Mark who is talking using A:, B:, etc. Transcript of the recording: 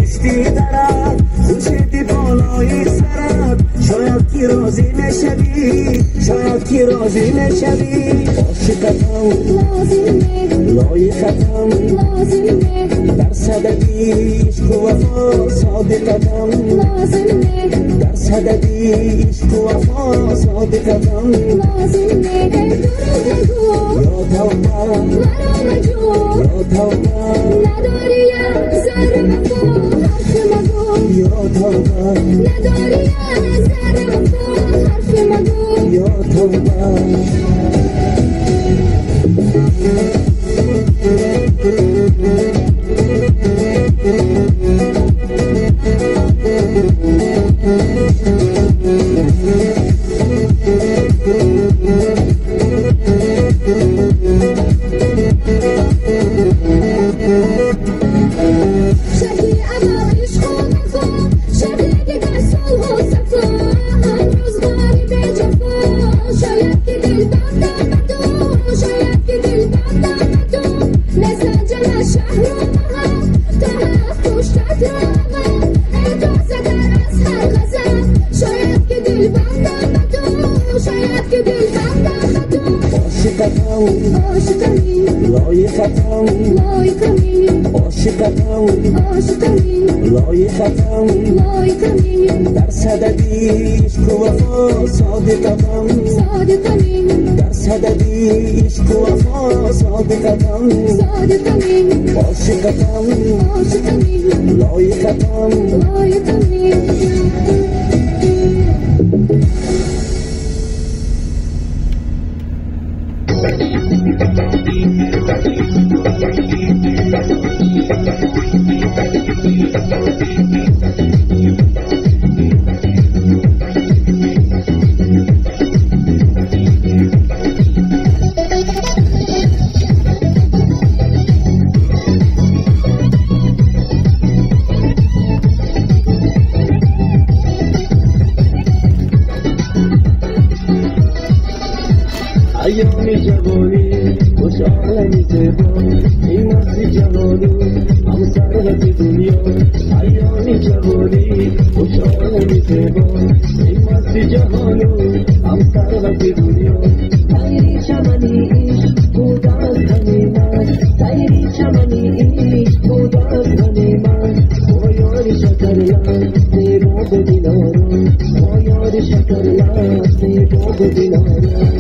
A: پشتی درد خوشتی بالای سرت شاید کی راضی نشوی شاید کی راضی نشوی عاشقتم لازمه لایقتم لازمه در صدد عشق و وفا صادقتم لازمه در صدد عشق و وفا صادقتم لازمه دروغ یا توبه مرا مجو یا توبه نداری زر مگو حرف مگو یا توبه نداری زر مگو حرف مگو یا توبه لایقتم عاشقتم لایقتم در صدد عشق و وفا صادقتم در صدد عشق و وفا صادقتم عاشقتم لایقتم ایام جوانی خوش عالمی زیبا این نسل جوانی هم ثروت دنیا ایام جوانی خوش عالمی زیبا این نسل جهانی هم ثروت دنیا تایری چمنی عشق بود از غنیمت تایری چمنی عشق بود از غنیمت با یار شکرلب زیبا و دلارم با یار شکرلب زیبا و دلارم